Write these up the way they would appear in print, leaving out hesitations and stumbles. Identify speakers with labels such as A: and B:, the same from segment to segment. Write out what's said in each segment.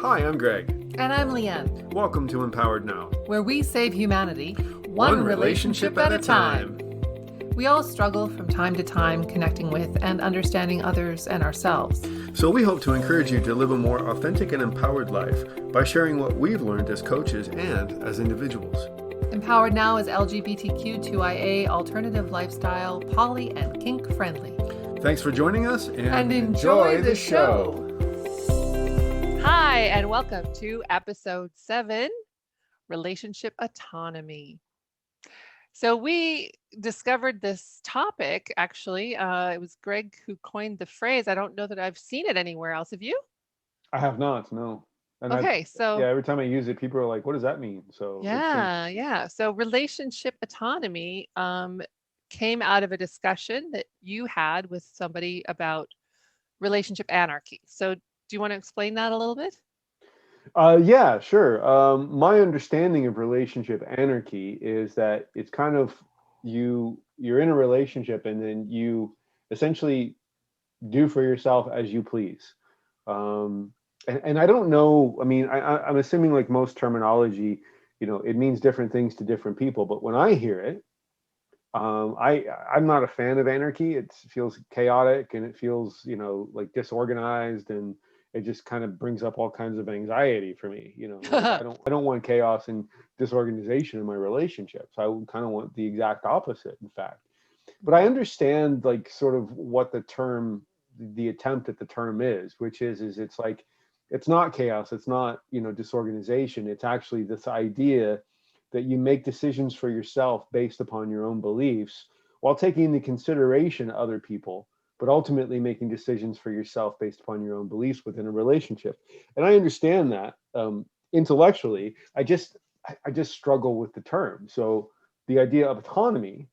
A: Hi, I'm Greg.
B: And I'm Leanne,
A: Welcome to Empowered Now,
B: where we save humanity
A: one relationship at a time.
B: We all struggle from time to time connecting with and understanding others and ourselves.
A: So we hope to encourage you to live a more authentic and empowered life by sharing what we've learned as coaches and as individuals.
B: Empowered Now is LGBTQ2IA, alternative lifestyle, poly, and kink friendly.
A: Thanks for joining us
B: And enjoy the show. Hi, and welcome to episode 7, Relationship Autonomy. So we discovered this topic, actually. It was Greg who coined the phrase. I don't know that I've seen it anywhere else. Have you?
A: I have not, no. And
B: Okay, so
A: every time I use it, people are like, what does that mean? So
B: yeah. So relationship autonomy came out of a discussion that you had with somebody about relationship anarchy. So do you want to explain that a little bit?
A: Yeah, sure. My understanding of relationship anarchy is that it's kind of you're in a relationship and then you essentially do for yourself as you please. And I don't know, I mean, I'm assuming like most terminology, it means different things to different people. But when I hear it, I'm not a fan of anarchy. It feels chaotic and it feels, like disorganized, and it just kind of brings up all kinds of anxiety for me. Like I don't want chaos and disorganization in my relationships. I would kind of want the exact opposite, in fact. But I understand like sort of what the attempt at the term is, which is it's like, it's not chaos. It's not, disorganization. It's actually this idea that you make decisions for yourself based upon your own beliefs while taking into consideration other people, but ultimately making decisions for yourself based upon your own beliefs within a relationship. And I understand that intellectually. I just struggle with the term. So the idea of autonomy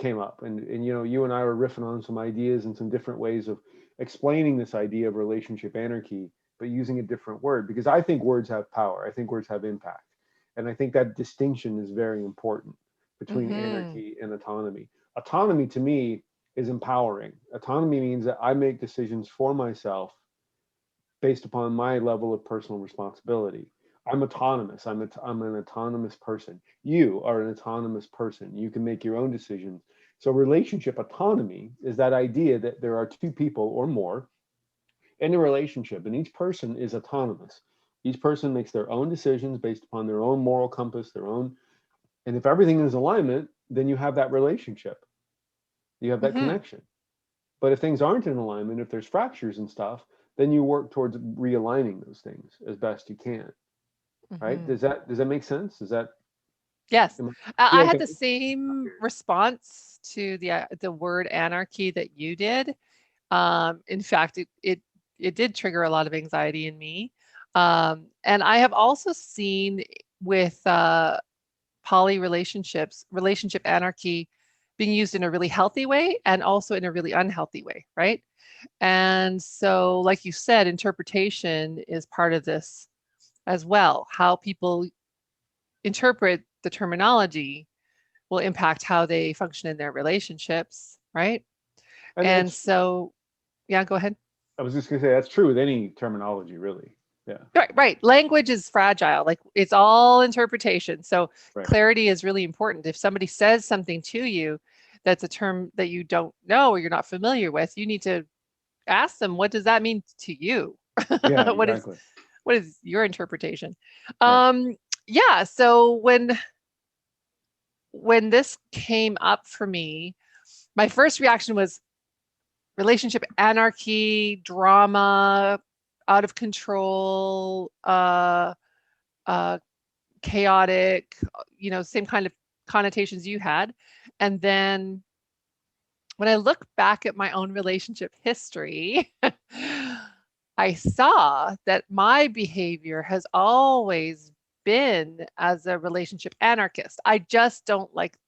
A: came up, and you and I were riffing on some ideas and some different ways of explaining this idea of relationship anarchy, but using a different word, because I think words have power. I think words have impact. And I think that distinction is very important between anarchy and autonomy. Autonomy to me is empowering. Autonomy means that I make decisions for myself based upon my level of personal responsibility. I'm autonomous. I'm an autonomous person. You are an autonomous person. You can make your own decisions. So relationship autonomy is that idea that there are two people or more in a relationship, and each person is autonomous. Each person makes their own decisions based upon their own moral compass, and if everything is alignment, then you have that relationship. You have that connection. But if things aren't in alignment, if there's fractures and stuff, then you work towards realigning those things as best you can. Right? Does that make sense?
B: Yes. I had
A: like
B: the same response to the word anarchy that you did. In fact, it did trigger a lot of anxiety in me. And I have also seen with poly relationships, relationship anarchy being used in a really healthy way and also in a really unhealthy way, right? And so, like you said, interpretation is part of this as well. How people interpret the terminology will impact how they function in their relationships, right? And so, yeah, go ahead.
A: I was just going to say that's true with any terminology, really. Yeah.
B: Right. Language is fragile. Like it's all interpretation. So clarity is really important. If somebody says something to you that's a term that you don't know or you're not familiar with, you need to ask them, what does that mean to you?
A: Yeah, exactly.
B: What is your interpretation?
A: Right.
B: Yeah. So when this came up for me, my first reaction was relationship anarchy, drama, out of control, chaotic, same kind of connotations you had. And then when I look back at my own relationship history, I saw that my behavior has always been as a relationship anarchist. I just don't like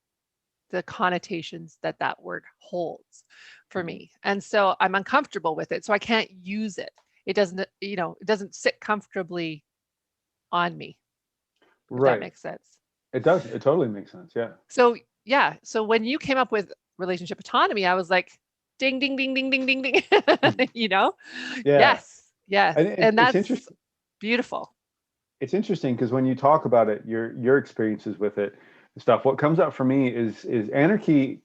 B: the connotations that word holds for me. And so I'm uncomfortable with it. So I can't use it. It doesn't sit comfortably on me. If that makes sense.
A: It does. It totally makes sense. Yeah.
B: So yeah. So when you came up with relationship autonomy, I was like, ding, ding, ding, ding, ding, ding, ding.
A: Yeah.
B: Yes.
A: And
B: And that's
A: it's interesting.
B: Beautiful.
A: It's interesting because when you talk about it, your experiences with it and stuff, what comes up for me is anarchy,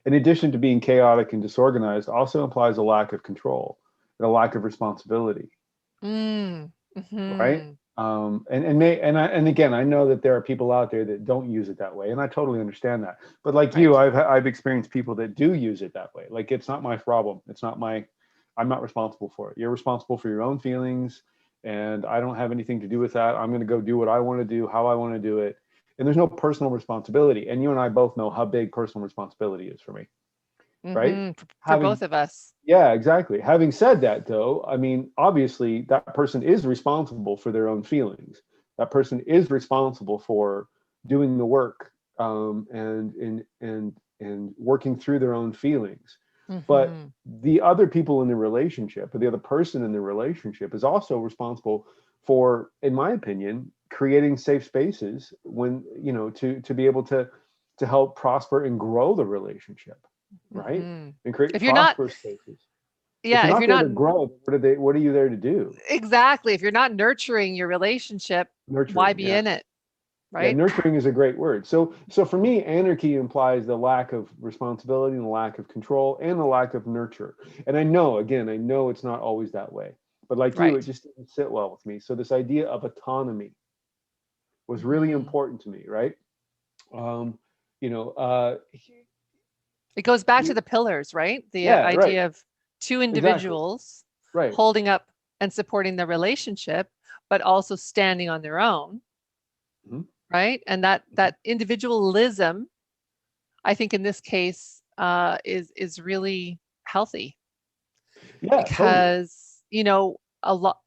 A: in addition to being chaotic and disorganized, also implies a lack of control and a lack of responsibility,
B: Mm.
A: right?
B: Hmm.
A: And again, I know that there are people out there that don't use it that way, and I totally understand that. But like you,
B: Right.
A: I've experienced people that do use it that way. Like it's not my problem. I'm not responsible for it. You're responsible for your own feelings, and I don't have anything to do with that. I'm going to go do what I want to do, how I want to do it, and there's no personal responsibility. And you and I both know how big personal responsibility is for me, right?
B: Hmm. For
A: Having
B: both of us.
A: Yeah, exactly. Having said that, though, I mean, obviously, that person is responsible for their own feelings. That person is responsible for doing the work, and working through their own feelings. But
B: Hmm.
A: the other people in the relationship, or the other person in the relationship, is also responsible for, in my opinion, creating safe spaces when to be able to help prosper and grow the relationship, right?
B: Hmm.
A: And create
B: If you're not,
A: prosperous spaces. If
B: yeah,
A: you're
B: if
A: not
B: you're
A: there
B: not
A: to grow, what are you there to do?
B: exactly, if you're not nurturing your relationship, why
A: Nurturing,
B: be
A: yeah.
B: in it?
A: Yeah,
B: Right?
A: nurturing is a great word. So for me, anarchy implies the lack of responsibility and the lack of control and the lack of nurture. And I know it's not always that way. But like you, it
B: Right.
A: just didn't sit well with me. So this idea of autonomy was really
B: Hmm.
A: important to me, right? Um, you know,
B: It goes back to
A: you,
B: the pillars, right? The
A: yeah, right,
B: idea of two
A: exactly,
B: individuals
A: right.
B: holding up and supporting the relationship, but also standing on their own,
A: Mhm,
B: right? And
A: mhm.
B: that individualism, I think in this case, is really healthy
A: Yeah, totally.
B: because a lot.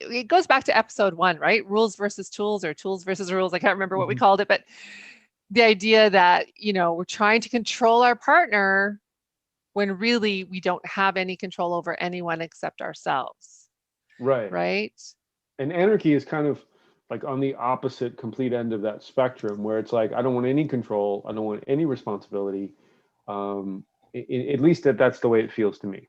B: It goes back to episode one, right? Rules versus tools, or tools versus rules. I can't remember what we
A: Mhm.
B: called it, but the idea that we're trying to control our partner when really we don't have any control over anyone except ourselves,
A: Right.
B: right?
A: And anarchy is kind of like on the opposite complete end of that spectrum, where it's like I don't want any control, I don't want any responsibility. um, at least that's the way it feels to me.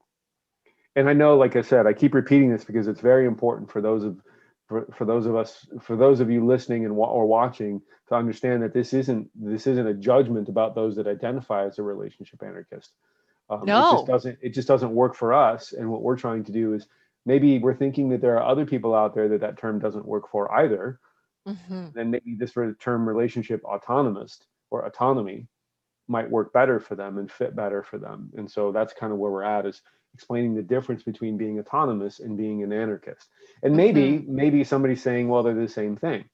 A: And I know, like I said, I keep repeating this because it's very important for those of us, for those of you listening or watching, to understand that this isn't a judgment about those that identify as a relationship anarchist.
B: No.
A: It just doesn't work for us. And what we're trying to do is, maybe we're thinking that there are other people out there that term doesn't work for either.
B: Hmm.
A: Then maybe this term relationship autonomist or autonomy might work better for them and fit better for them. And so that's kind of where we're at, is explaining the difference between being autonomous and being an anarchist. And
B: Hmm.
A: maybe somebody's saying, well, they're the same thing.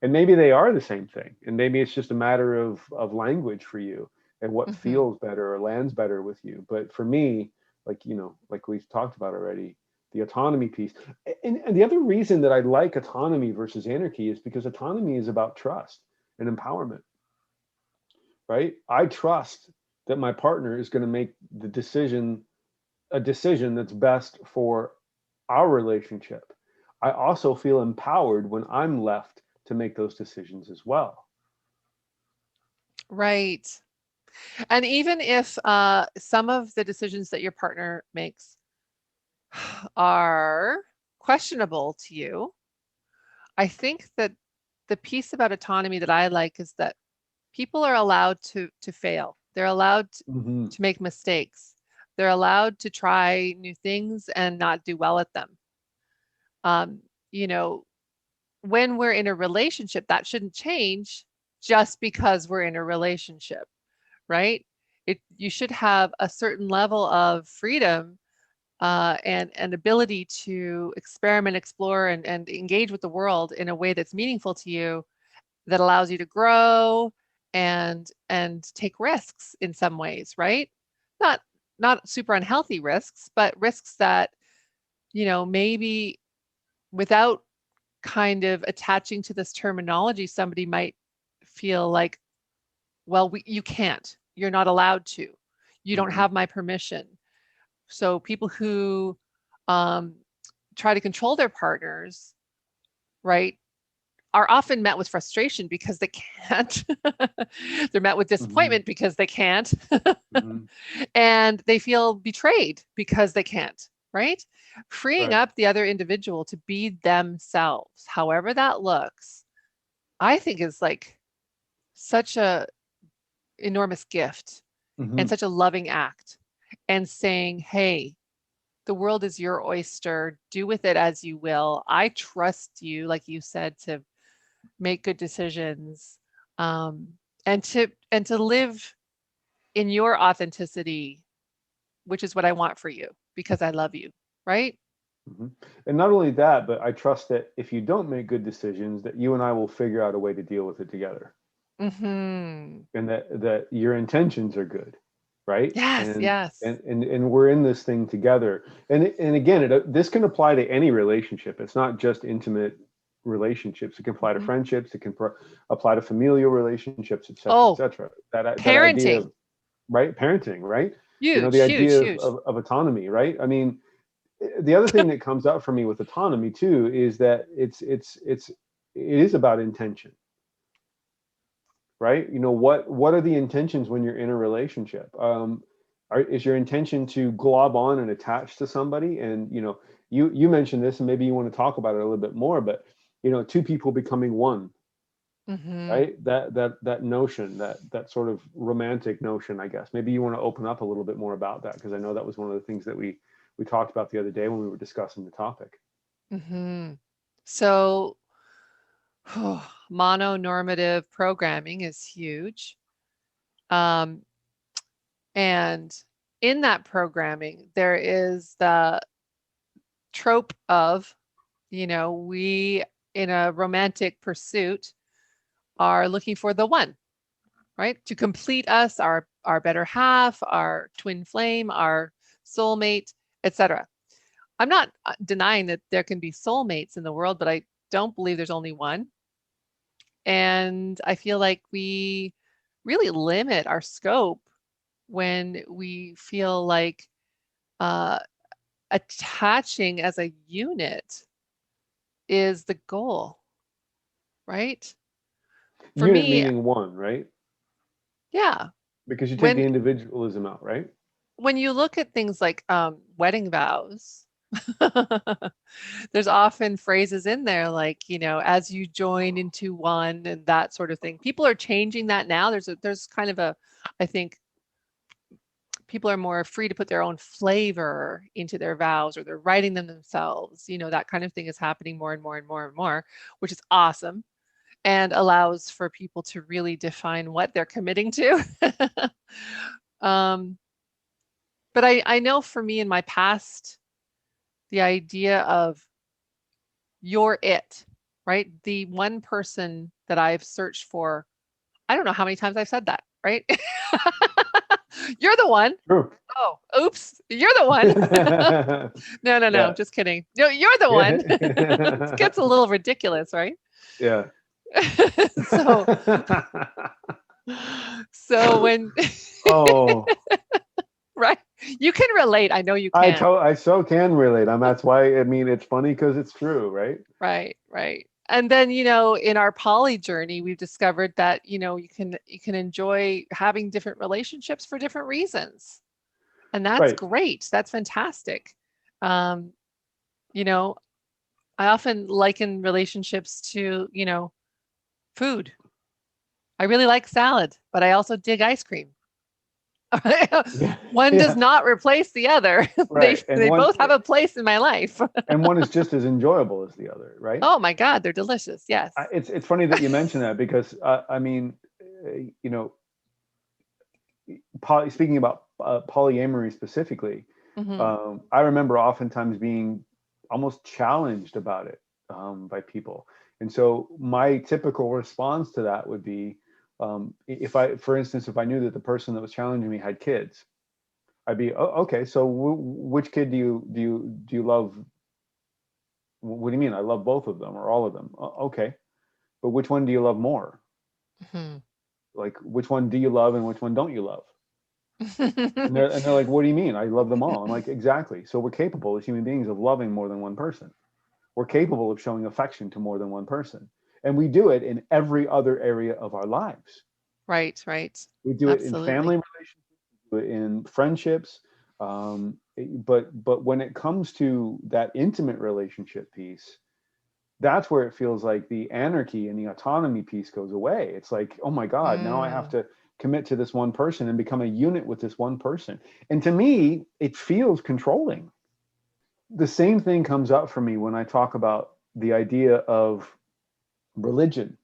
A: And maybe they are the same thing. And maybe it's just a matter of language for you and what
B: Hmm.
A: feels better or lands better with you. But for me, like we've talked about already, the autonomy piece. And the other reason that I like autonomy versus anarchy is because autonomy is about trust and empowerment, right? I trust that my partner is going to make a decision that's best for our relationship. I also feel empowered when I'm left to make those decisions as well.
B: Right. And even if some of the decisions that your partner makes are questionable to you, I think that the piece about autonomy that I like is that people are allowed to fail. They're allowed
A: Hmm.
B: to make mistakes. They're allowed to try new things and not do well at them. Um, you know, when we're in a relationship, that shouldn't change just because we're in a relationship, right? You should have a certain level of freedom and ability to experiment, explore, and engage with the world in a way that's meaningful to you, that allows you to grow and take risks in some ways, right? Not not super unhealthy risks, but risks that, maybe without kind of attaching to this terminology, somebody might feel like, well, you can't. You're not allowed to. You don't
A: Hmm.
B: have my permission. So people who um, try to control their partners, right, are often met with frustration because they can't. They're met with
A: Hmm.
B: disappointment because they can't.
A: Hmm.
B: And they feel betrayed because they can't. right? Freeing
A: Right.
B: up the other individual to be themselves, however that looks, I think is like such a enormous gift and
A: Hmm.
B: such a loving act. And saying, hey, the world is your oyster. Do with it as you will. I trust you, like you said, to make good decisions, um, and to live in your authenticity, which is what I want for you because I love you, right?
A: Hmm. And not only that, but I trust that if you don't make good decisions, that you and I will figure out a way to deal with it together,
B: Hmm.
A: and that your intentions are good, right?
B: Yes,
A: And
B: yes.
A: and we're in this thing together. And again, this can apply to any relationship. It's not just intimate relationships. It can apply to
B: Hmm.
A: friendships. It can apply to familial relationships, et cetera, et
B: Oh,
A: cetera. That idea
B: parenting.
A: of, right, parenting, right?
B: Huge,
A: The
B: huge,
A: idea
B: huge.
A: of autonomy, right? I mean, the other thing that comes up for me with autonomy too is that it is about intention, right? What are the intentions when you're in a relationship? Is your intention to glob on and attach to somebody? And you mentioned this, and maybe you want to talk about it a little bit more, but two people becoming one,
B: Hmm.
A: right? That notion, that sort of romantic notion, I guess. Maybe you want to open up a little bit more about that, because I know that was one of the things that we talked about the other day when we were discussing the topic.
B: Hmm. So, mononormative programming is huge. Um, and in that programming, there is the trope of, we in a romantic pursuit are looking for the one, right? To complete us, our better half, our twin flame, our soulmate, etc. I'm not denying that there can be soulmates in the world, but I don't believe there's only one. And I feel like we really limit our scope when we feel like uh, attaching as a unit is the goal, right? For
A: Unit
B: me,
A: meaning one, right?
B: yeah.
A: Because you take the
B: When
A: individualism out, right?
B: when you look at things like wedding vows, there's often phrases in there like, as you join into one and that sort of thing. People are changing that now. There's kind of a, I think people are more free to put their own flavor into their vows, or they're writing them themselves. That kind of thing is happening more and more and more and more, which is awesome and allows for people to really define what they're committing to. um, but I know for me in my past, the idea of you're it, right? The one person that I've searched for, I don't know how many times I've said that, right? You're the one.
A: True.
B: Oh, oops, you're the one. No, no, no,
A: Yeah.
B: just kidding. No, you're the one. It
A: Yeah.
B: gets a little ridiculous, right?
A: Yeah.
B: So, so when,
A: Oh,
B: right? You can relate. I know you can.
A: I so can relate. That's why, I mean, it's funny because it's true, right?
B: Right, right. And then, in our poly journey, we've discovered that, you can enjoy having different relationships for different reasons. And that's
A: Right.
B: great. That's fantastic. Um, you know, I often liken relationships to, food. I really like salad, but I also dig ice cream.
A: Yeah.
B: One does
A: Yeah.
B: not replace the other. They
A: Right. And
B: they both have a place in my life.
A: one is just as enjoyable as the other, right?
B: Oh my God, they're delicious. Yes.
A: It's funny that you mentioned that, because I mean, you know, speaking about polyamory specifically,
B: Hmm.
A: I remember oftentimes being almost challenged about it, by people. And so my typical response to that would be, if for instance, if I knew that the person that was challenging me had kids, I'd be, oh, okay, so which kid do you love? What do you mean? I love both of them or all of them. Okay, but which one do you love more?
B: Hmm.
A: Like, which one do you love and which one don't you love? And they're like, what do you mean? I love them all. I'm like, exactly. So we're capable as human beings of loving more than one person. We're capable of showing affection to more than one person. And we do it in every other area of our lives.
B: Right, right.
A: We do it in family
B: Absolutely.
A: relationships, we do it in friendships. But when it comes to that intimate relationship piece, that's where it feels like the anarchy and the autonomy piece goes away. It's like, oh my God, now I have
B: Mm,
A: to commit to this one person and become a unit with this one person. And to me, it feels controlling. The same thing comes up for me when I talk about the idea of religion.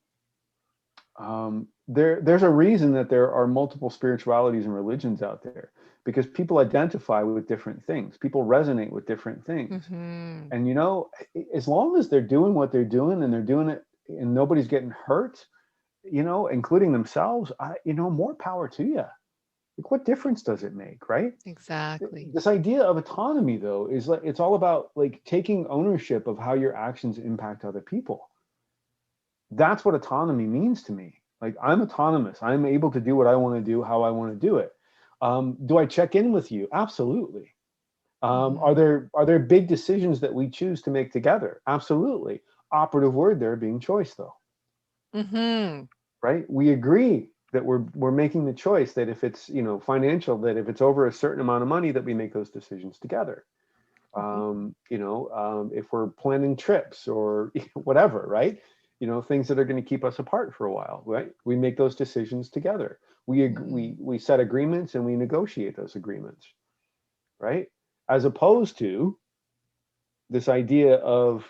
A: There's a reason that there are multiple spiritualities and religions out there, because people identify with different things. People resonate with different things.
B: hmm.
A: And, as long as they're doing what they're doing and they're doing it and nobody's getting hurt, including themselves, more power to you. Like, what difference does it make, right?
B: Exactly.
A: This idea of autonomy, though, is like, it's all about like taking ownership of how your actions impact other people. That's what autonomy means to me. Like, I'm autonomous. I'm able to do what I want to do, how I want to do it. Do I check in with you? Absolutely. Are
B: Hmm.
A: there big decisions that we choose to make together? Absolutely. Operative word there being choice, though,
B: Hmm.
A: right? We agree that we're making the choice that if it's financial, that if it's over a certain amount of money, that we make those decisions together.
B: Hmm.
A: If we're planning trips or whatever, right? Things that are going to keep us apart for a while, right? We make those decisions together.
B: Hmm.
A: We set agreements and we negotiate those agreements, right? As opposed to this idea of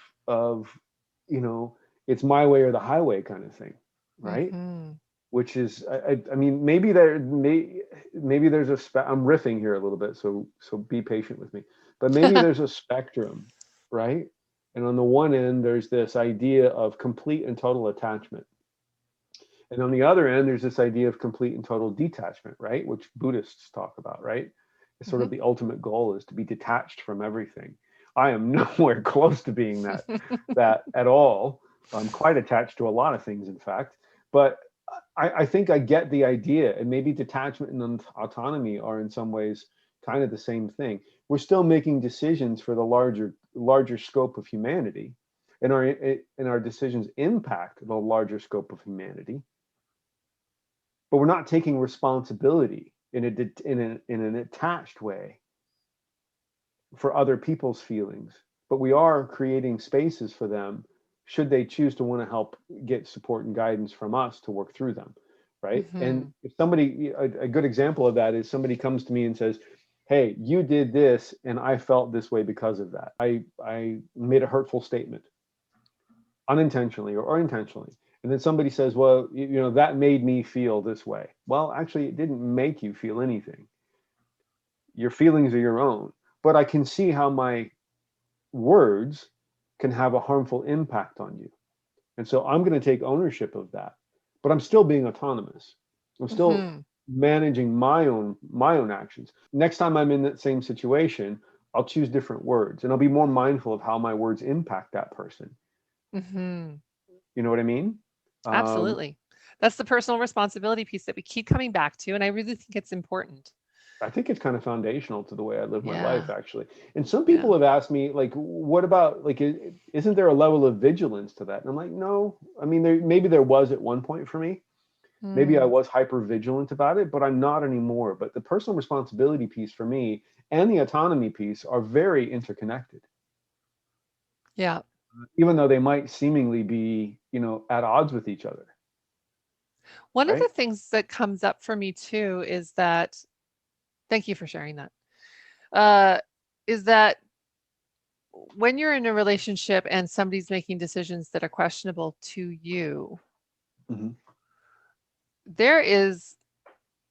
A: you know it's my way or the highway kind of thing, right?
B: Hmm.
A: Which is, I mean, maybe there's I'm riffing here a little bit, so be patient with me. But maybe there's a spectrum, right? And on the one end, there's this idea of complete and total attachment, and on the other end, there's this idea of complete and total detachment, right? Which Buddhists talk about, right? It's sort
B: Hmm.
A: of the ultimate goal is to be detached from everything. I am nowhere close to being that at all. I'm quite attached to a lot of things, in fact. But I think I get the idea, and maybe detachment and autonomy are in some ways kind of the same thing. We're still making decisions for the larger scope of humanity, and our decisions impact the larger scope of humanity, but we're not taking responsibility in an attached way for other people's feelings, but we are creating spaces for them should they choose to want to help get support and guidance from us to work through them, right? And
B: Hmm.
A: if somebody, a good example of that is somebody comes to me and says, hey, you did this and I felt this way because of that. I made a hurtful statement unintentionally or intentionally. And then somebody says, well, that made me feel this way. Well, actually, it didn't make you feel anything. Your feelings are your own. But I can see how my words can have a harmful impact on you. And so I'm going to take ownership of that. But I'm still being autonomous. I'm still
B: Hmm.
A: managing my own actions. Next time I'm in that same situation, I'll choose different words and I'll be more mindful of how my words impact that person.
B: Hmm.
A: You know what I mean? Um,
B: Absolutely. That's the personal responsibility piece that we keep coming back to, and I really think it's important.
A: I think it's kind of foundational to the way I live my life,
B: Yeah.
A: actually. And some
B: Yeah.
A: people have asked me, like, what about, like, isn't there a level of vigilance to that? And I'm like, no. I mean, maybe there was at one point for me. Maybe I
B: Mm.
A: was hyper vigilant about it, but I'm not anymore. But the personal responsibility piece for me and the autonomy piece are very interconnected,
B: Yeah.
A: even though they might seemingly be, at odds with each other,
B: One of
A: right?
B: the things that comes up for me too is that, thank you for sharing that, uh, is that when you're in a relationship and somebody's making decisions that are questionable to you,
A: Hmm.
B: there is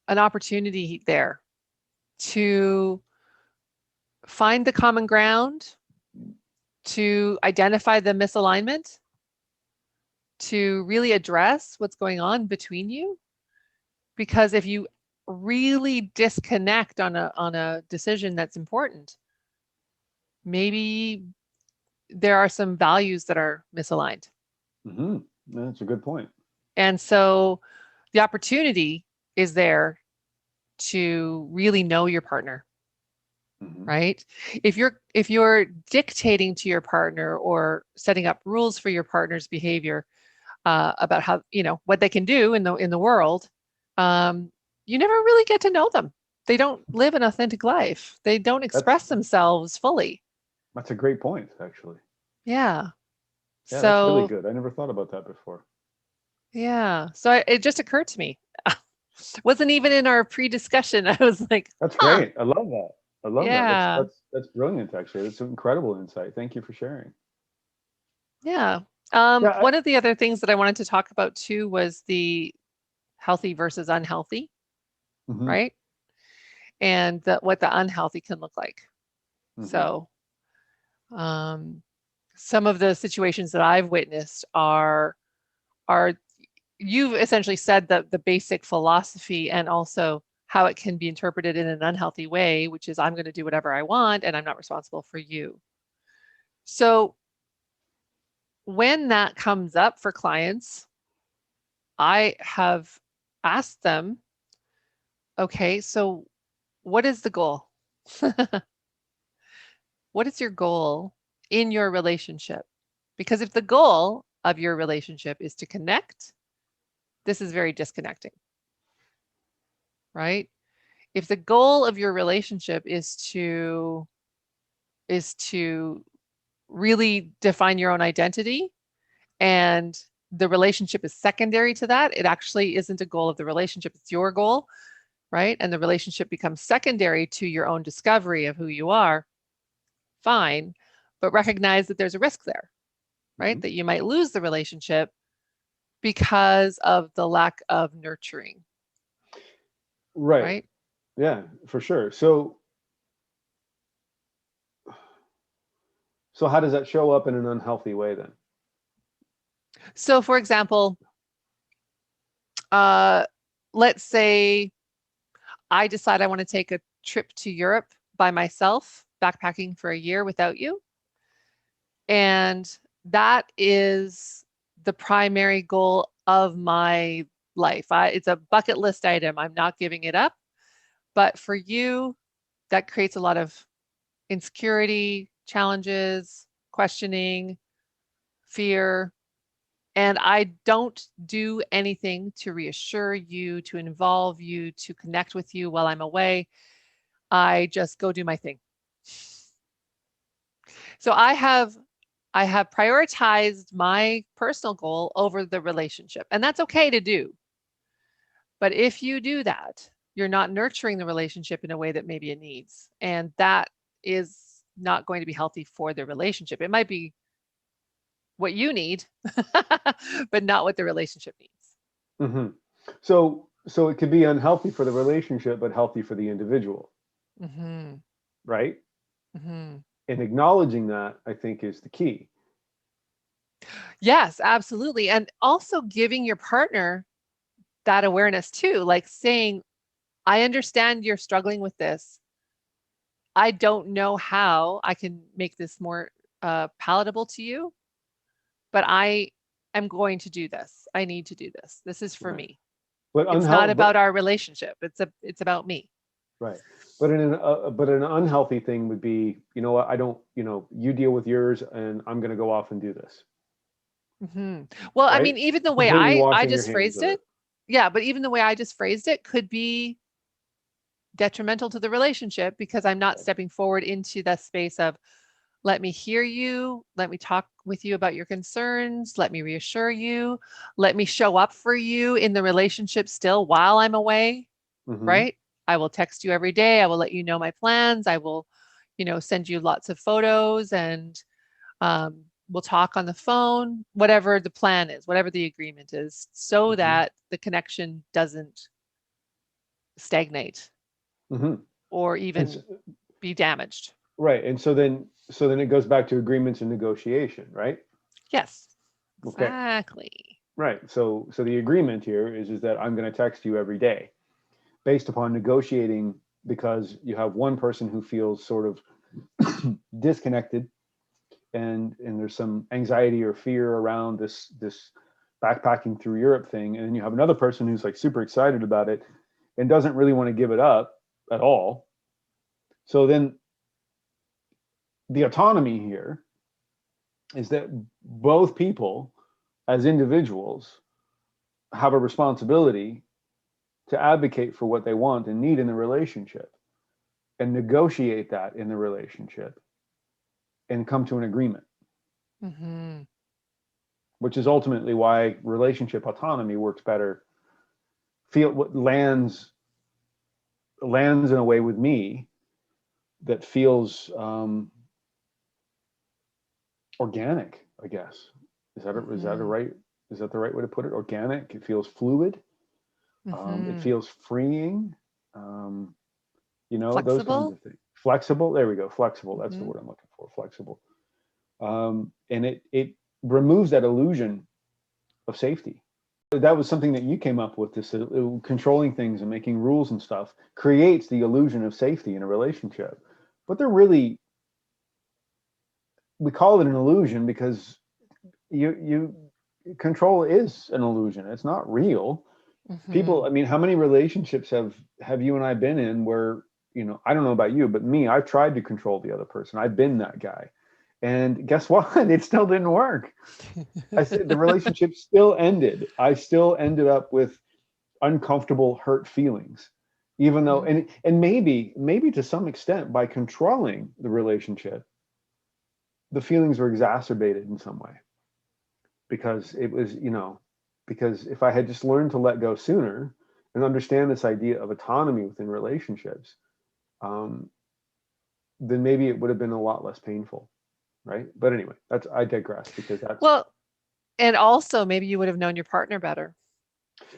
B: an opportunity there to find the common ground, to identify the misalignment, to really address what's going on between you. Because if you really disconnect on a decision that's important, maybe there are some values that are misaligned.
A: Hmm. That's a good point.
B: And so the opportunity is there to really know your partner,
A: Hmm.
B: right? If you're dictating to your partner or setting up rules for your partner's behavior, about how, what they can do in the world, um, you never really get to know them. they don't live an authentic life. They don't
A: That's
B: express themselves fully.
A: that's a great point, actually.
B: Yeah.
A: Yeah, that's really
B: So,
A: good. I never thought about that before.
B: yeah. So it just occurred to me. Wasn't even in our pre-discussion. I was like,
A: That's
B: huh,
A: great. I love that. I love that. That's
B: yeah,
A: that's that's brilliant, actually. That's an incredible insight. Thank you for sharing.
B: yeah.
A: Yeah.
B: One of the other things that I wanted to talk about too was the healthy versus unhealthy,
A: Hmm.
B: right? And what the unhealthy can look like.
A: Hmm.
B: So, um, some of the situations that I've witnessed are you've essentially said that the basic philosophy and also how it can be interpreted in an unhealthy way, which is I'm going to do whatever I want and I'm not responsible for you. So when that comes up for clients, I have asked them, okay, so what is the goal? What is your goal in your relationship? Because if the goal of your relationship is to connect, this is very disconnecting, right? If the goal of your relationship is to really define your own identity and the relationship is secondary to that, it actually isn't a goal of the relationship, it's your goal, right? And the relationship becomes secondary to your own discovery of who you are, fine, but recognize that there's a risk there, right?
A: Hmm.
B: That you might lose the relationship because of the lack of nurturing,
A: Right.
B: right?
A: Yeah, for sure. So how does that show up in an unhealthy way then?
B: So, for example, uh, let's say I decide I want to take a trip to Europe by myself, backpacking for a year without you. And that is the primary goal of my life. It's a bucket list item. I'm not giving it up. But for you, that creates a lot of insecurity, challenges, questioning, fear. And I don't do anything to reassure you, to involve you, to connect with you while I'm away. I just go do my thing. So I have prioritized my personal goal over the relationship. And that's okay to do. But if you do that, you're not nurturing the relationship in a way that maybe it needs. And that is not going to be healthy for the relationship. It might be what you need, but not what the relationship needs.
A: Hmm. So it could be unhealthy for the relationship, but healthy for the individual,
B: Hmm.
A: right?
B: Hmm.
A: And acknowledging that, I think, is the key.
B: Yes, absolutely. And also giving your partner that awareness too, like saying, I understand you're struggling with this. I don't know how I can make this more palatable to you, but I am going to do this. I need to do this. This is for
A: Right.
B: me.
A: But
B: It's not
A: unhealthy,
B: about
A: but
B: our relationship. It's about me.
A: right. But an unhealthy thing would be, you know what, I don't, you deal with yours and I'm going to go off and do this,
B: Hmm. Well, I
A: right?
B: mean, even the way
A: Completely
B: I
A: washing your
B: just
A: hands
B: phrased
A: of it.
B: it, yeah, but even the way I just phrased it could be detrimental to the relationship because I'm not
A: Right.
B: stepping forward into that space of let me hear you, let me talk with you about your concerns, let me reassure you, let me show up for you in the relationship still while I'm away,
A: Hmm.
B: right? I will text you every day. I will let you know my plans. I will, send you lots of photos and um, we'll talk on the phone, whatever the plan is, whatever the agreement is, so
A: Hmm.
B: that the connection doesn't stagnate
A: Hmm.
B: or
A: And s
B: even be damaged.
A: right. And so then it goes back to agreements and negotiation, right?
B: Yes,
A: Okay.
B: exactly.
A: Right. So the agreement here is that I'm going to text you every day based upon negotiating, because you have one person who feels sort of disconnected, and there's some anxiety or fear around this backpacking through Europe thing, and then you have another person who's like super excited about it and doesn't really want to give it up at all. So then the autonomy here is that both people as individuals have a responsibility to advocate for what they want and need in the relationship and negotiate that in the relationship and come to an agreement,
B: Mm-hmm.
A: which is ultimately why relationship autonomy works better, lands in a way with me that feels organic, I guess. Is that
B: Mm-hmm.
A: the right way to put it? Organic. It feels fluid. It
B: Mm-hmm.
A: feels freeing. Um, those kinds
B: Flexible.
A: of things. Flexible. There we go. Flexible. That's the
B: Mm-hmm.
A: word I'm looking for. Flexible. And it removes that illusion of safety. That was something that you came up with. This controlling things and making rules and stuff creates the illusion of safety in a relationship. But they're really, we call it an illusion because you control is an illusion. It's not real.
B: Mm-hmm.
A: People, I mean, how many relationships have you and I been in where, I don't know about you, but me, I've tried to control the other person. I've been that guy. And guess what? It still didn't work. I said the relationship still ended. I still ended up with uncomfortable, hurt feelings, even though,
B: Mm-hmm.
A: and maybe to some extent by controlling the relationship, the feelings were exacerbated in some way because it was, because if I had just learned to let go sooner and understand this idea of autonomy within relationships, um, then maybe it would have been a lot less painful, right? But anyway, I digress because that's
B: Well, and also maybe you would have known your partner better.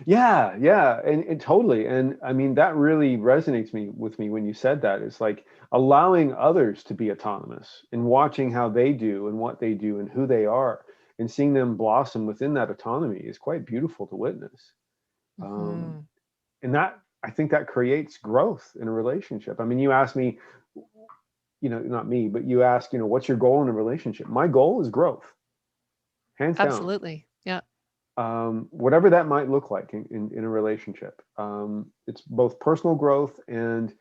A: yeah, and totally. And I mean, that really resonates with me when you said that. It's like allowing others to be autonomous and watching how they do and what they do and who they are and seeing them blossom within that autonomy is quite beautiful to witness. Um,
B: Mm-hmm.
A: and that, I think that creates growth in a relationship. I mean, you asked me, not me, but you asked, what's your goal in a relationship? My goal is growth, hands down.
B: Absolutely. Yeah.
A: Whatever that might look like in a relationship. It's both personal growth and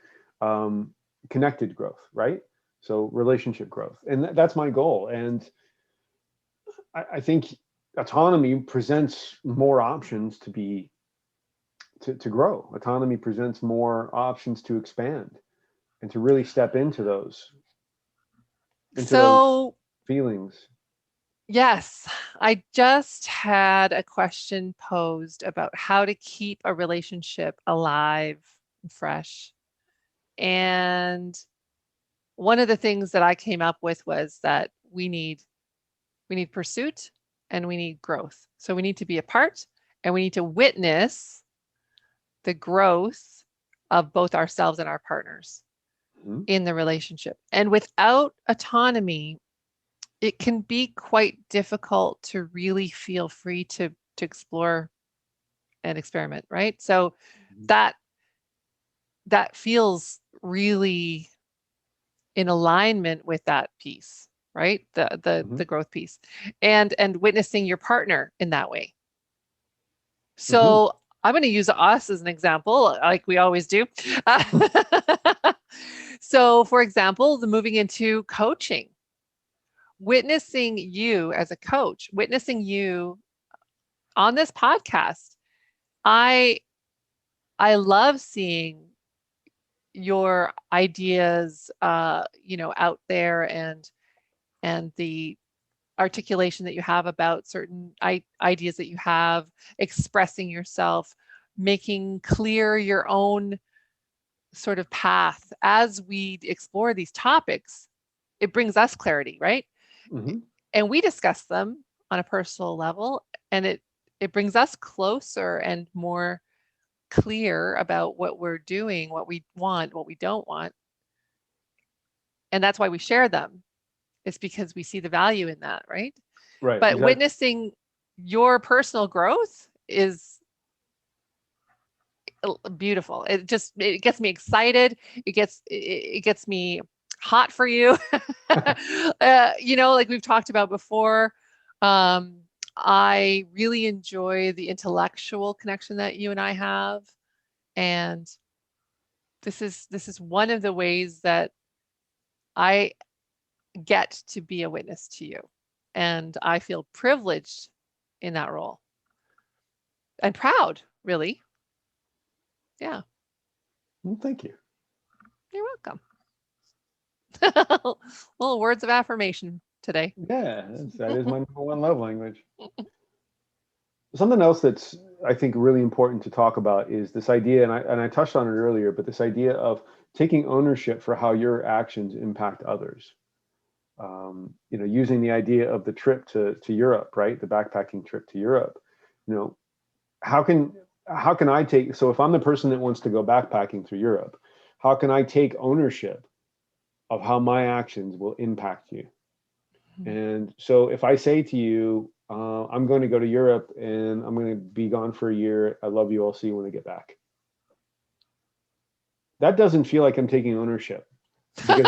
A: connected growth, right? So relationship growth. And that's my goal. And I think autonomy presents more options to grow. Autonomy presents more options to expand and to really step into those
B: So,
A: feelings.
B: yes, I just had a question posed about how to keep a relationship alive and fresh. And one of the things that I came up with was that we need pursuit and we need growth. So we need to be apart and we need to witness the growth of both ourselves and our partners
A: Mhm.
B: in the relationship. And without autonomy, it can be quite difficult to really feel free to explore and experiment, right? So
A: Mhm.
B: that that feels really in alignment with that piece, right? The
A: Mhm.
B: growth piece. And witnessing your partner in that way.
A: Mhm.
B: So I'm going to use us as an example, like we always do. So, for example, the moving into coaching, witnessing you as a coach, witnessing you on this podcast. I I love seeing your ideas, out there, and the articulation that you have about certain ideas that you have, expressing yourself, making clear your own sort of path as we explore these topics. It brings us clarity, right?
A: Mhm.
B: And we discuss them on a personal level, and it brings us closer and more clear about what we're doing, what we want, what we don't want. And that's why we share them. It's because we see the value in that, right?
A: Right.
B: But
A: Exactly.
B: witnessing your personal growth is beautiful. It gets me excited. It gets me hot for you. Like we've talked about before. Um, I really enjoy the intellectual connection that you and I have, and this is one of the ways that I get to be a witness to you, and I feel privileged in that role and proud, really. Yeah,
A: Well, thank you.
B: you're welcome. Little words of affirmation today.
A: Yeah, that is my number one love language. Something else that's, I think, really important to talk about is this idea, and I touched on it earlier, but this idea of taking ownership for how your actions impact others. Using the idea of the trip to Europe, right? The backpacking trip to Europe. You know, how can how can I take, so if I'm the person that wants to go backpacking through Europe, how can I take ownership of how my actions will impact you? And so if I say to you, I'm going to go to Europe and I'm going to be gone for a year. I love you. I'll see you when I get back. That doesn't feel like I'm taking ownership because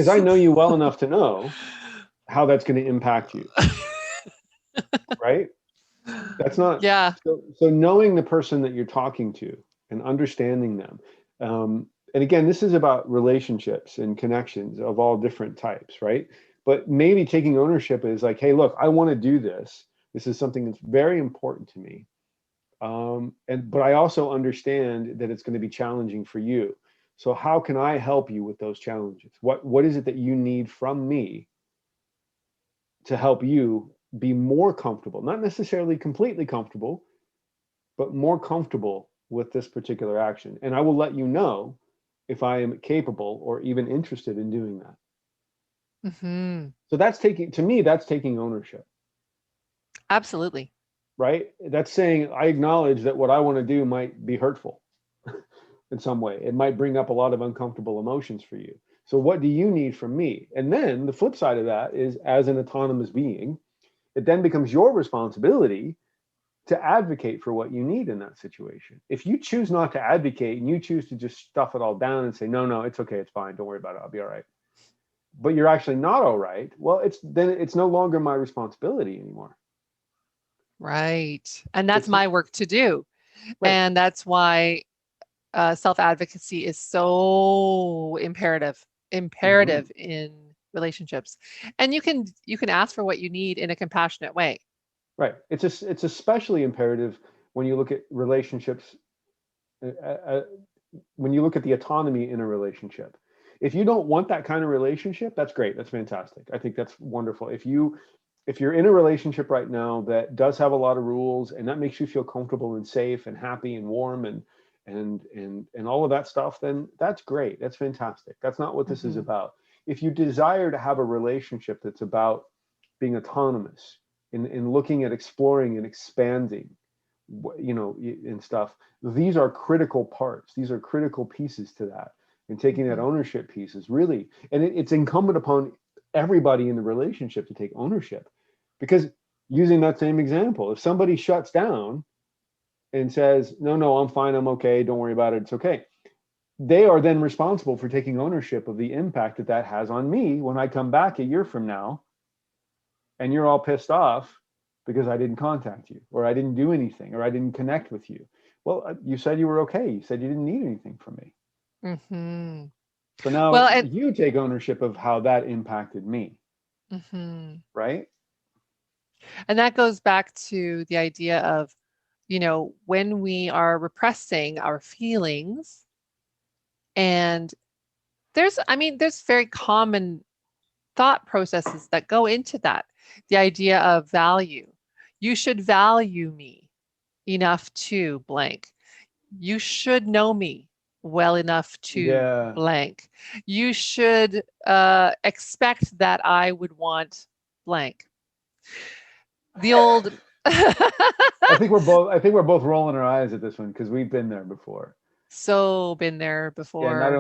A: I know you well enough to know how that's going to impact you, right? That's not
B: Yeah.
A: so knowing the person that you're talking to and understanding them. And again, this is about relationships and connections of all different types, right? But maybe taking ownership is like, hey, look, I want to do this. This is something that's very important to me. But I also understand that it's going to be challenging for you. So how can I help you with those challenges? What is it that you need from me to help you be more comfortable, not necessarily completely comfortable, but more comfortable with this particular action. And I will let you know if I am capable or even interested in doing that.
B: Hmm.
A: So that's to me, that's taking ownership,
B: Absolutely.
A: right? That's saying I acknowledge that what I want to do might be hurtful in some way. It might bring up a lot of uncomfortable emotions for you. So what do you need from me? And then the flip side of that is, as an autonomous being, it then becomes your responsibility to advocate for what you need in that situation. If you choose not to advocate and you choose to just stuff it all down and say, no, no, it's okay, it's fine, don't worry about it, I'll be all right. But you're actually not all right, well, it's no longer my responsibility anymore.
B: Right. And that's
A: It's
B: my work to do.
A: right.
B: And that's why self-advocacy is so
A: Mhm.
B: imperative in relationships. And you can ask for what you need in a compassionate way.
A: Right. It's especially imperative when you look at relationships, uh, uh, when you look at the autonomy in a relationship. If you don't want that kind of relationship, that's great. That's fantastic. I think that's wonderful. If you're in a relationship right now that does have a lot of rules and that makes you feel comfortable and safe and happy and warm and all of that stuff, then that's great. That's fantastic. That's not what this is
B: Hmm.
A: about. If you desire to have a relationship that's about being autonomous in looking at exploring and expanding, and stuff, these are critical parts. These are critical pieces to that. And taking that
B: Hmm.
A: ownership piece is really, and it's incumbent upon everybody in the relationship to take ownership. Because using that same example, if somebody shuts down and says, no, no, I'm fine, I'm okay, don't worry about it, it's okay, they are then responsible for taking ownership of the impact that that has on me when I come back a year from now and you're all pissed off because I didn't contact you or I didn't do anything or I didn't connect with you. Well, you said you were okay. You said you didn't need anything from me.
B: Hmm.
A: So now
B: Well, and
A: you take ownership of how that impacted me,
B: mhm.
A: right?
B: And that goes back to the idea of, when we are repressing our feelings, and there's very common thought processes that go into that. The idea of value. You should value me enough to blank. You should know me well enough to
A: Yeah.
B: blank. You should expect that I would want blank. The old
A: I think we're both rolling our eyes at this one because we've been there before.
B: so been there
A: Yeah,
B: before.
A: not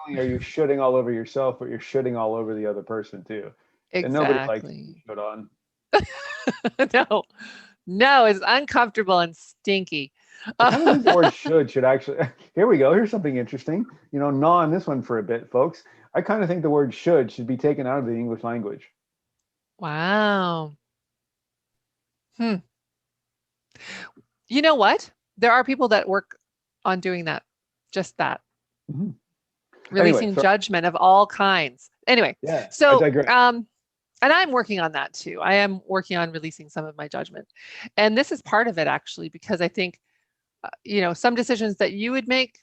A: only are you shitting all over yourself, but you're shitting all over the other person too. And nobody likes to be
B: Exactly.
A: shit on.
B: No, no, it's uncomfortable and stinky.
A: I kind of think the word should actually, here we go. Here's something interesting. Gnaw on this one for a bit, folks. I kind of think the word should be taken out of the English language.
B: Wow. Hmm. You know what? There are people that work on doing that, just that,
A: Mhm. Anyway,
B: releasing judgment of all kinds. Anyway,
A: yeah, I
B: so
A: digress.
B: and I'm working on that too. I am working on releasing some of my judgment. And this is part of it actually, because I think some decisions that you would make,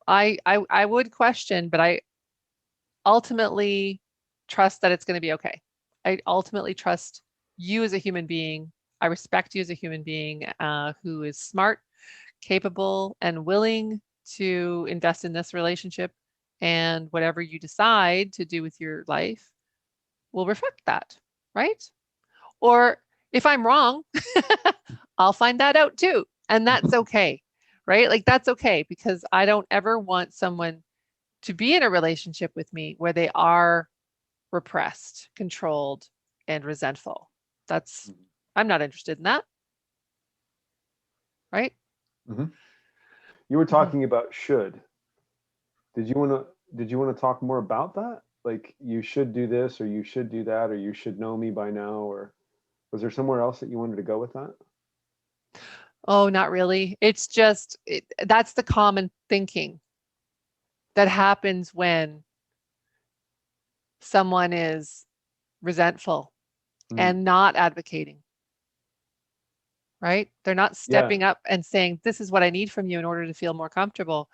B: I would question, but I ultimately trust that it's going to be okay. I ultimately trust you as a human being. I respect you as a human being who is smart, capable, and willing to invest in this relationship. And whatever you decide to do with your life will reflect that, right? Or if I'm wrong, I'll find that out too. And that's okay, right? Like that's okay because I don't ever want someone to be in a relationship with me where they are repressed, controlled, and resentful. That's, I'm not interested in that, right?
A: Mhm. You were
B: Mhm.
A: talking about should. Did you want to talk more about that? Like you should do this or you should do that or you should know me by now, or was there somewhere else that you wanted to go with that?
B: Oh, not really. It's just, that's the common thinking that happens when someone is resentful
A: Mm.
B: and not advocating, right? They're not
A: Yeah.
B: stepping up and saying, this is what I need from you in order to feel more comfortable.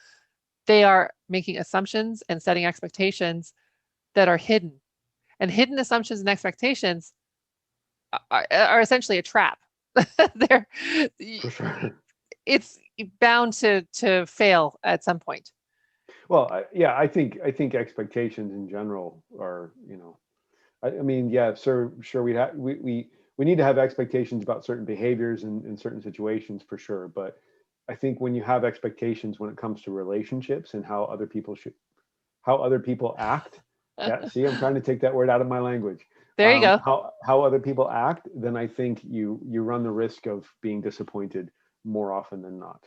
B: They are making assumptions and setting expectations that are hidden. And hidden assumptions and expectations are essentially a trap. They're,
A: For sure.
B: it's bound to fail at some point.
A: Well, yeah, I think expectations in general are, I mean, yeah, sure, we need to have expectations about certain behaviors in certain situations for sure. But I think when you have expectations when it comes to relationships and how other people act, yeah, see, I'm trying to take that word out of my language.
B: There you go.
A: How other people act, then I think you run the risk of being disappointed more often than not.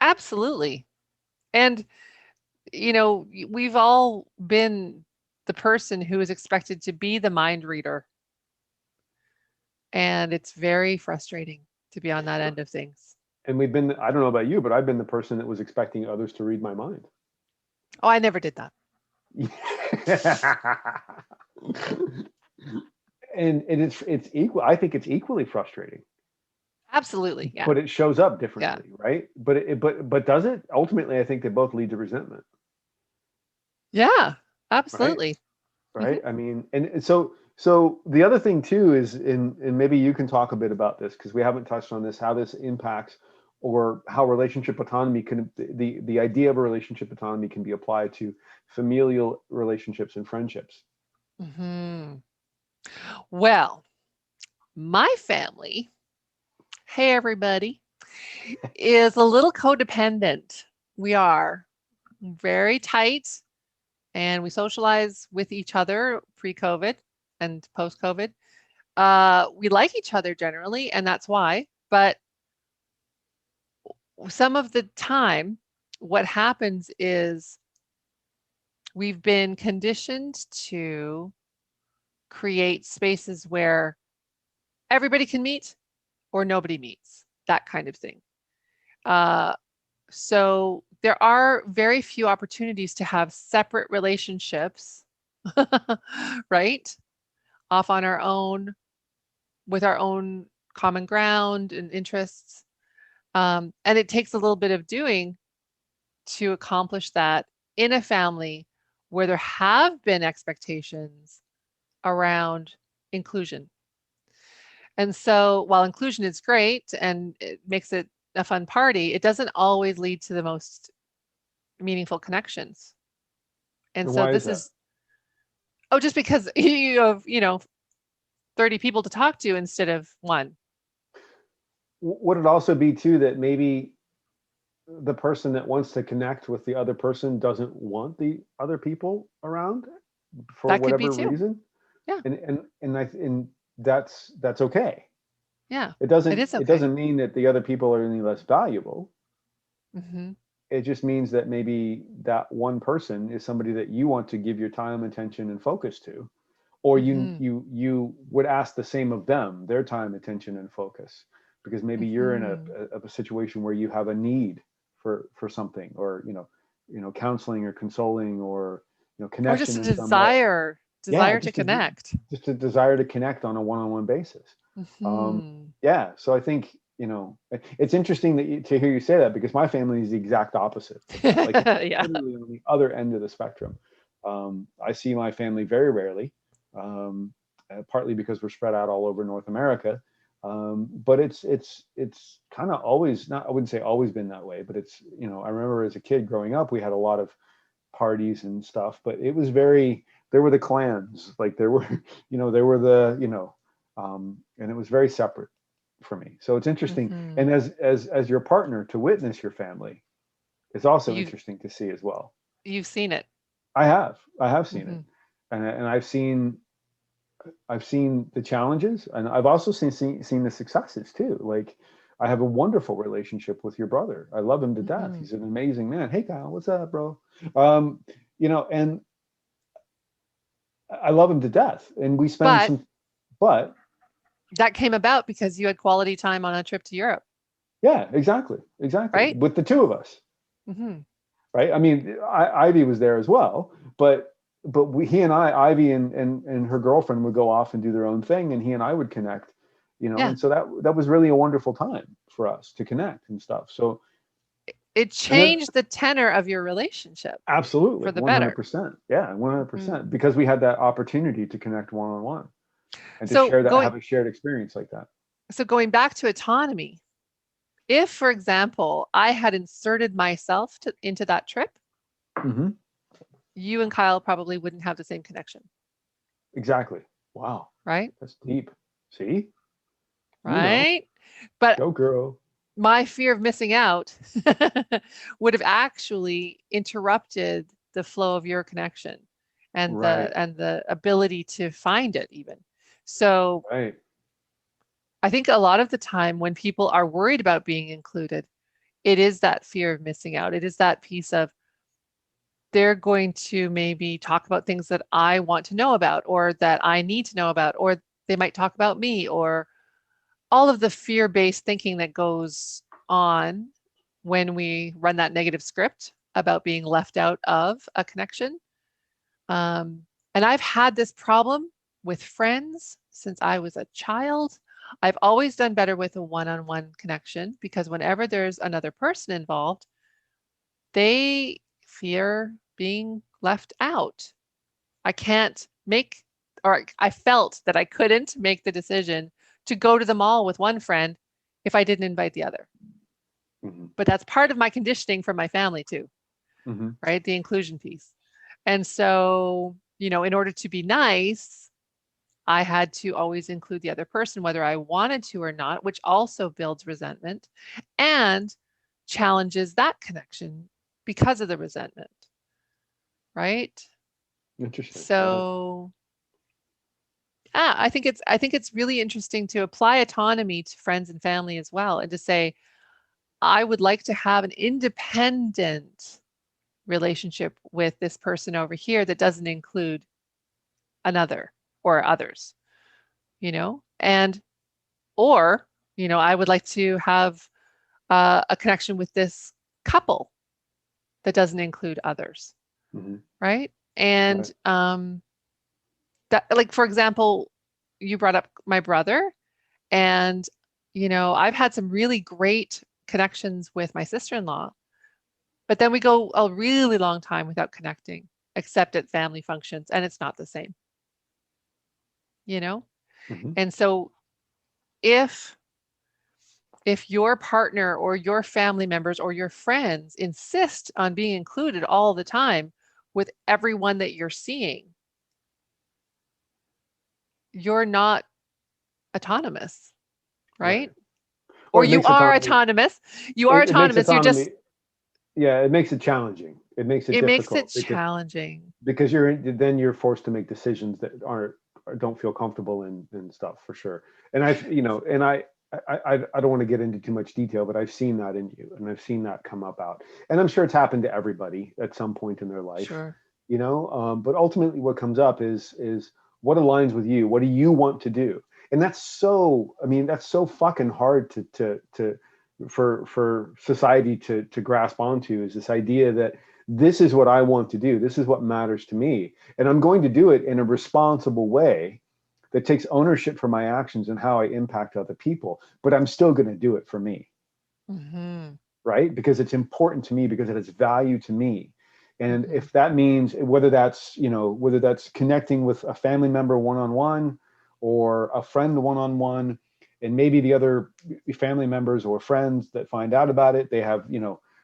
B: Absolutely. And, we've all been the person who is expected to be the mind reader. And it's very frustrating to be on that end of things.
A: And I don't know about you, but I've been the person that was expecting others to read my mind.
B: Oh, I never did that.
A: And it's equal. I think it's equally frustrating,
B: Absolutely. Yeah.
A: but it shows up
B: Yeah.
A: differently, right? But does it? Ultimately, I think they both lead to resentment,
B: Yeah.
A: right?
B: Absolutely. Hmm.
A: Right. I mean, and so the other thing too is, and maybe you can talk a bit about this because we haven't touched on this, how this impacts or how relationship autonomy can the idea of a relationship autonomy can be applied to familial relationships and friendships.
B: Hmm. Well, my family, hey everybody, is a little codependent. We are very tight and we socialize with each other pre-COVID and post-COVID. We like each other generally, and that's why. But some of the time, what happens is we've been conditioned to create spaces where everybody can meet or nobody meets, that kind of thing. Uh, so there are very few opportunities to have separate relationships, right? Off on our own, with our own common ground and interests. And it takes a little bit of doing to accomplish that in a family where there have been expectations around inclusion. And so while inclusion is great and it makes it a fun party, it doesn't always lead to the most meaningful connections. And
A: And
B: so
A: why is
B: this
A: that?
B: is, oh, just because you have, 30 people to talk to instead of one.
A: Would it also be too that maybe the person that wants to connect with the other person doesn't want the other people around for
B: That could be
A: whatever
B: too.
A: reason?
B: Yeah.
A: And that's okay.
B: Yeah.
A: It
B: It
A: doesn't
B: is
A: it
B: okay.
A: doesn't mean that the other people are any less valuable.
B: Hmm.
A: It just means that maybe that one person is somebody that you want to give your time, attention, and focus to, or
B: Hmm.
A: you would ask the same of them, their time, attention, and focus, because maybe you're in
B: Hmm.
A: a situation where you have a need for something, or counseling or consoling, or
B: Or just
A: connection
B: a
A: in some way. Yeah,
B: desire to connect.
A: just a desire to connect on a one-on-one basis. Um,
B: Hmm.
A: yeah, so I think you know, it's interesting to hear you say that, because my family is the exact opposite of that. Like,
B: Yeah.
A: literally on the other end of the spectrum. I see my family very rarely, partly because we're spread out all over North America. But it's kind of always, not, I wouldn't say always been that way, but it's, you know, I remember as a kid growing up, we had a lot of parties and stuff, but it was very, there were the clans, like there were, you know, there were the, you know, and it was very separate for me. So it's interesting.
B: Hmm.
A: And as your partner, to witness your family is also
B: You
A: interesting to see as well.
B: you've seen it.
A: I have seen it.
B: Hmm.
A: And I've seen the challenges, and I've also seen the successes too. Like, I have a wonderful relationship with your brother. I love him to death.
B: Hmm.
A: He's an amazing man. Hey Kyle, what's up, bro? Um, you know, and I love him to death. And we spend
B: But
A: some, but
B: that came about because you had quality time on a trip to Europe,
A: yeah, exactly.
B: right?
A: With the two of us,
B: Hmm.
A: right? I mean, Ivy was there as well, but he and Ivy and her girlfriend would go off and do their own thing, and he and I would connect, you know,
B: Yeah.
A: and so that was really a wonderful time for us to connect and stuff. So,
B: It
A: and then
B: changed the tenor of your relationship
A: absolutely
B: for the better.
A: 100%, yeah,
B: Hmm.
A: 100%, because we had that opportunity to connect one on one and to
B: So
A: share that,
B: going
A: have a shared experience like that.
B: so going back to autonomy, if, for example, I had inserted myself into that trip,
A: Hmm.
B: you and Kyle probably wouldn't have the same connection,
A: Exactly. Wow,
B: right?
A: that's deep. See, you know,
B: Right? But
A: go girl.
B: my fear of missing out would have actually interrupted the flow of your connection
A: Right,
B: and the ability to find it even. So
A: right.
B: I think a lot of the time when people are worried about being included, it is that fear of missing out. It is that piece of they're going to maybe talk about things that I want to know about or that I need to know about, or they might talk about me, or all of the fear-based thinking that goes on when we run that negative script about being left out of a connection. Um, and I've had this problem with friends since I was a child. I've always done better with a one-on-one connection because whenever there's another person involved, they fear being left out. I can't make, or I felt that I couldn't make the decision to go to the mall with one friend if I didn't invite the other.
A: Hmm.
B: But that's part of my conditioning from my family too,
A: Hmm.
B: right? The inclusion piece. And so, in order to be nice, I had to always include the other person, whether I wanted to or not, which also builds resentment and challenges that connection because of the resentment, right?
A: Interesting. Right.
B: So, I think it's really interesting to apply autonomy to friends and family as well, and to say, I would like to have an independent relationship with this person over here that doesn't include another or others, and or I would like to have a connection with this couple that doesn't include others,
A: Hmm.
B: right? And
A: Right.
B: that, like, for example, you brought up my brother. And, I've had some really great connections with my sister-in-law, but then we go a really long time without connecting, except at family functions, and it's not the same, you know?
A: Hmm.
B: And so if your partner or your family members or your friends insist on being included all the time with everyone that you're seeing, you're not autonomous,
A: Right.
B: right? Or
A: Or it
B: you
A: makes
B: are
A: autonomy.
B: autonomous. You are
A: It makes
B: autonomous. You're
A: autonomy.
B: just,
A: Yeah, it makes it challenging. It makes it
B: it makes it
A: difficult because
B: challenging.
A: then you're forced to make decisions that aren't, or don't feel comfortable in stuff, for sure. And I don't want to get into too much detail, but I've seen that in you, and I've seen that come up out, and I'm sure it's happened to everybody at some point in their life,
B: Sure.
A: But ultimately, what comes up is what aligns with you. What do you want to do? And that's so. I mean, that's so fucking hard to for society to grasp onto, is this idea that this is what I want to do. This is what matters to me. And I'm going to do it in a responsible way that takes ownership for my actions and how I impact other people, but I'm still going to do it for me.
B: Mm-hmm.
A: Right? Because it's important to me, because it has value to me. And
B: Mm-hmm.
A: if that means, whether that's, whether that's connecting with a family member one-on-one, or a friend one-on-one, and maybe the other family members or friends that find out about it, they have,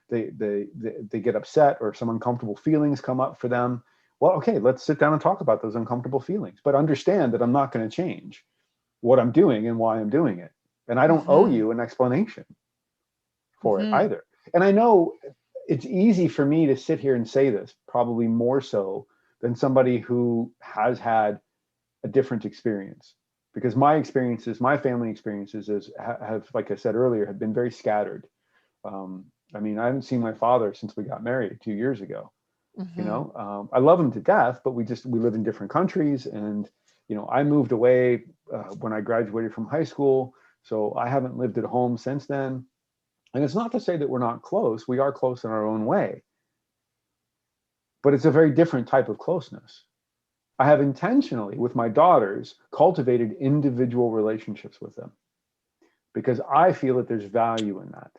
A: they get upset, or some uncomfortable feelings come up for them. Well, okay, let's sit down and talk about those uncomfortable feelings, but understand that I'm not going to change what I'm doing and why I'm doing it. And I don't owe
B: Mm-hmm.
A: you an explanation for it
B: Mm-hmm.
A: either. And I know it's easy for me to sit here and say this, probably more so than somebody who has had a different experience, because my experiences, my family experiences have, like I said earlier, have been very scattered. I mean, I haven't seen my father since we got married 2 years ago.
B: Mm-hmm.
A: I love him to death, but we live in different countries, and I moved away when I graduated from high school, so I haven't lived at home since then. And it's not to say that we're not close. We are close in our own way, but it's a very different type of closeness. I have intentionally, with my daughters, cultivated individual relationships with them, because I feel that there's value in that.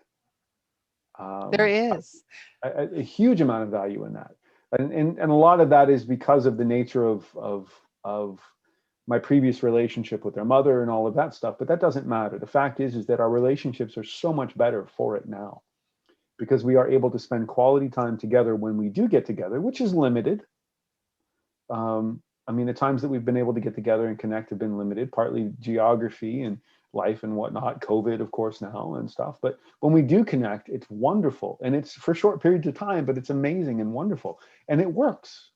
B: There
A: Um,
B: is.
A: a huge amount of value in that. And a lot of that is because of the nature of my previous relationship with their mother and all of that stuff. But that doesn't matter. The fact is that our relationships are so much better for it now, because we are able to spend quality time together when we do get together, which is limited. I mean, the times that we've been able to get together and connect have been limited, partly geography and life and whatnot, COVID, of course, now and stuff. But when we do connect, it's wonderful. And it's for short periods of time, but it's amazing and wonderful. And it works,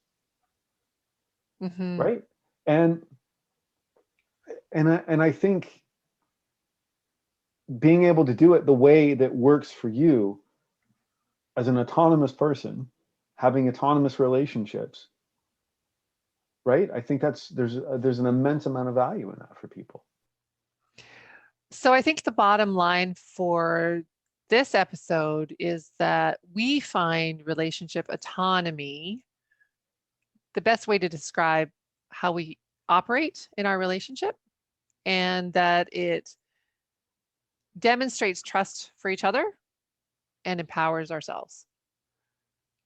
B: Mm-hmm.
A: right? And I think being able to do it the way that works for you as an autonomous person, having autonomous relationships, right? I think there's an immense amount of value in that for people.
B: So I think the bottom line for this episode is that we find relationship autonomy the best way to describe how we operate in our relationship, and that it demonstrates trust for each other and empowers ourselves.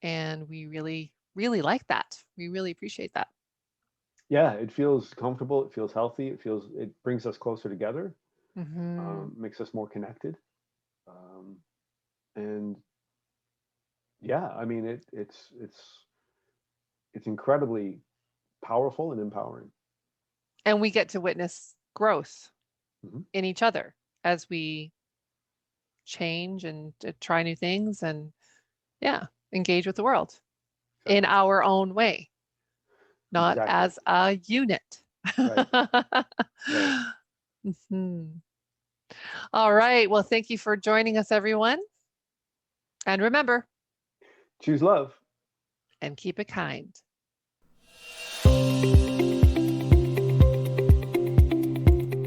B: And we really, really like that. We really appreciate that.
A: Yeah, it feels comfortable. It feels healthy. It brings us closer together,
B: Mm-hmm.
A: makes us more connected. Um, and yeah, I mean, it's incredibly powerful and empowering.
B: And we get to witness growth
A: Mhm.
B: in each other as we change and try new things and, yeah, engage with the world in
A: Exactly.
B: our own way, not
A: Exactly.
B: as a unit.
A: Right. Right.
B: Mhm. All right. Well, thank you for joining us, everyone. And remember,
A: Choose love.
B: and keep it kind.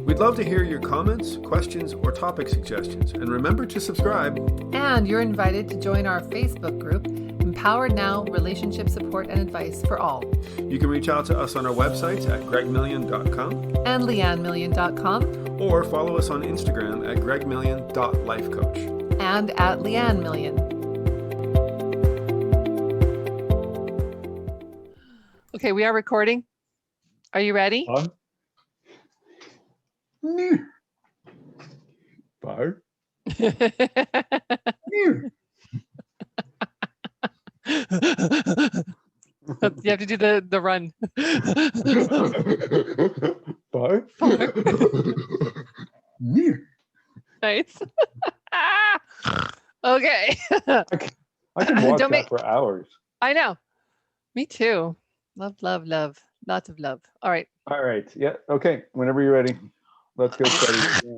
A: We'd love to hear your comments, questions, or topic suggestions. And remember to subscribe.
B: And you're invited to join our Facebook group, Empowered Now Relationship Support and Advice for All.
A: You can reach out to us on our websites at gregmillion.com
B: And leannemillion.com.
A: or follow us on Instagram at gregmillion.lifecoach.
B: And at Leanne Million. Okay, we are recording. Are you ready?
A: On. Bar.
B: You have to do the run.
A: Bar.
B: Nice. Okay.
A: I could watch
B: Don't
A: that
B: make.
A: for hours.
B: I know. Me too. Love, love, love. Lots of love. All right.
A: All right. Yeah. Okay. Whenever you're ready. Let's go study.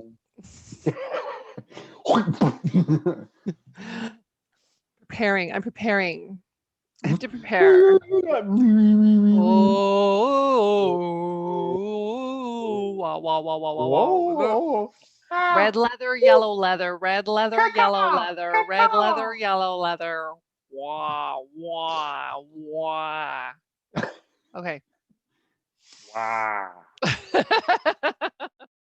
B: Preparing. I'm preparing. I have to prepare. Oh, wow, wow, wow, wow, wow, wow.
A: Whoa.
B: Red leather, yellow leather, red leather, yellow leather, red leather, yellow leather. Wah, wah, wah. Okay.
A: Ah.